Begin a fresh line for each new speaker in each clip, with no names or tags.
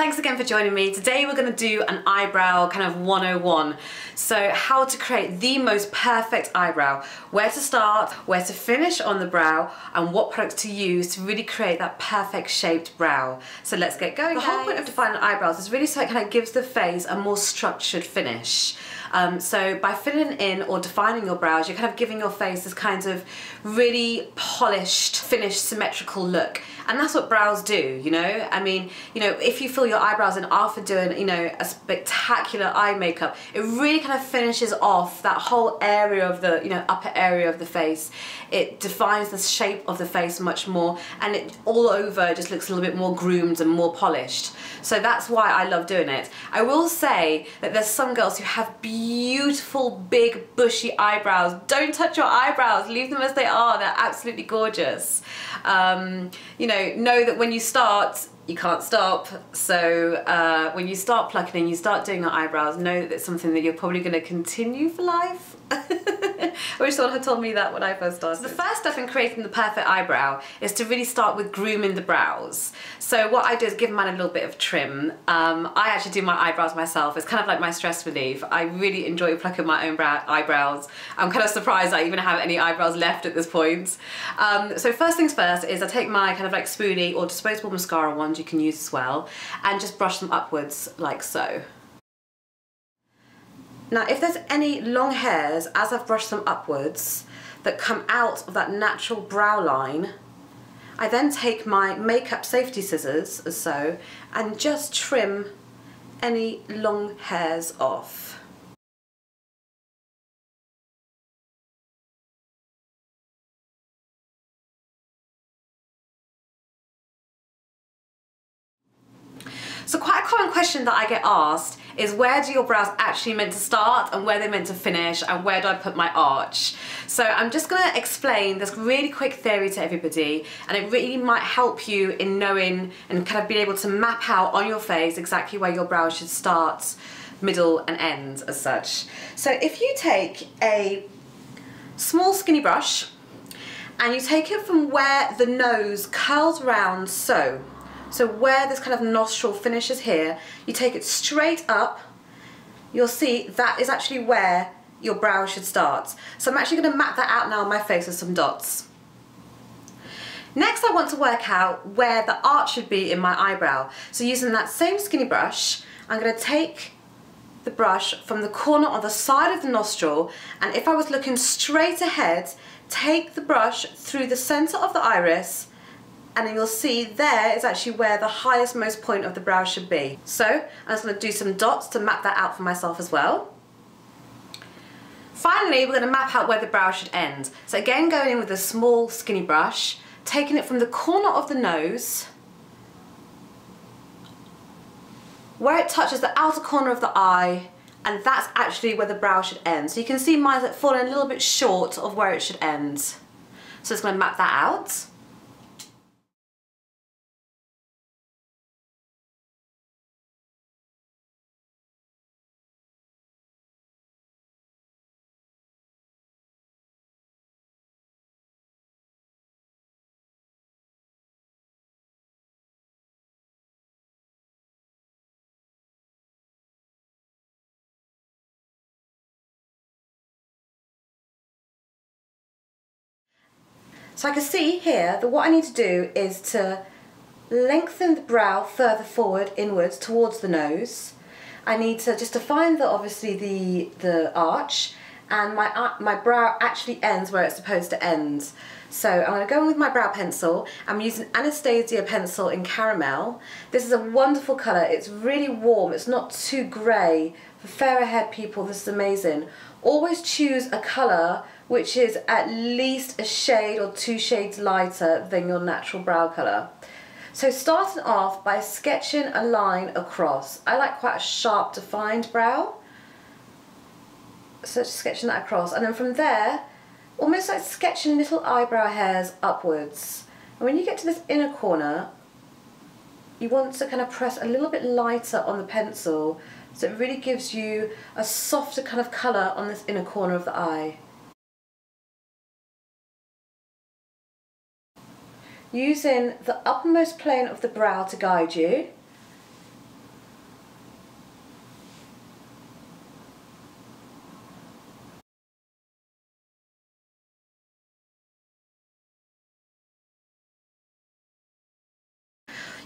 thanks again for joining me. Today we're going to do an eyebrow kind of 101. So how to create the most perfect eyebrow, where to start, where to finish on the brow, and what products to use to really create that perfect shaped brow. So let's get going. The whole point of defining eyebrows is really so it kind of gives the face a more structured finish. So by filling in or defining your brows, you're kind of giving your face this kind of really polished, finished, symmetrical look. And that's what brows do, you know? I mean, you know, if you fill your eyebrows in after doing, you know, a spectacular eye makeup, it really kind of finishes off that whole area of the, you know, upper area of the face. It defines the shape of the face much more, and it all over just looks a little bit more groomed and more polished. So that's why I love doing it. I will say that there's some girls who have beautiful, big, bushy eyebrows. Don't touch your eyebrows, leave them as they are. They're absolutely gorgeous. You know that when you start, you can't stop. So when you start plucking and you start doing your eyebrows, know that it's something that you're probably going to continue for life. I wish someone had told me that when I first started. So the first step in creating the perfect eyebrow is to really start with grooming the brows. So what I do is give mine a little bit of trim. I actually do my eyebrows myself. It's kind of like my stress relief. I really enjoy plucking my own eyebrows. I'm kind of surprised I even have any eyebrows left at this point. So first things first is I take my kind of like spoolie or disposable mascara wand, you can use as well, and just brush them upwards like so. Now if there's any long hairs as I've brushed them upwards that come out of that natural brow line, I then take my makeup safety scissors, as so, and just trim any long hairs off. So quite a common question that I get asked is, where do your brows actually meant to start and where they're meant to finish, and where do I put my arch? So I'm just going to explain this really quick theory to everybody, and it really might help you in knowing and kind of being able to map out on your face exactly where your brows should start, middle and end as such. So if you take a small skinny brush and you take it from where the nose curls round so where this kind of nostril finishes here, you take it straight up, you'll see that is actually where your brow should start. So I'm actually going to map that out now on my face with some dots. Next I want to work out where the arch should be in my eyebrow. So using that same skinny brush, I'm going to take the brush from the corner on the side of the nostril, and if I was looking straight ahead, take the brush through the centre of the iris, and then you'll see there is actually where the highest most point of the brow should be. So I'm just going to do some dots to map that out for myself as well. Finally, we're going to map out where the brow should end. So again, going in with a small skinny brush, taking it from the corner of the nose, where it touches the outer corner of the eye, and that's actually where the brow should end. So you can see mine's falling a little bit short of where it should end. So just going to map that out. So I can see here that what I need to do is to lengthen the brow further forward, inwards, towards the nose. I need to just define obviously the arch, and my brow actually ends where it's supposed to end. So I'm going to go in with my brow pencil. I'm using Anastasia pencil in caramel. This is a wonderful colour. It's really warm. It's not too grey. For fairer haired people, this is amazing. Always choose a colour which is at least a shade or 2 shades lighter than your natural brow colour. So starting off by sketching a line across. I like quite a sharp defined brow. So just sketching that across, and then from there, almost like sketching little eyebrow hairs upwards. And when you get to this inner corner, you want to kind of press a little bit lighter on the pencil, so it really gives you a softer kind of colour on this inner corner of the eye. Using the uppermost plane of the brow to guide you,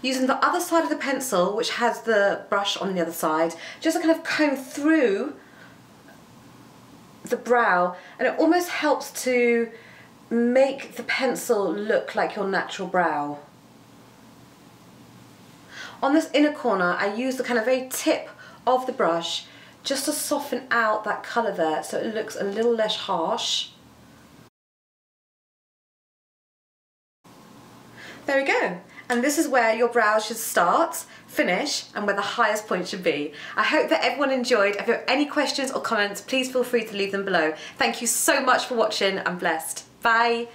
using the other side of the pencil, which has the brush on the other side, just to kind of comb through the brow, and it almost helps to make the pencil look like your natural brow. On this inner corner, I use the kind of very tip of the brush just to soften out that colour there so it looks a little less harsh. There we go. And this is where your brows should start, finish, and where the highest point should be. I hope that everyone enjoyed. If you have any questions or comments, please feel free to leave them below. Thank you so much for watching. I'm blessed. Bye.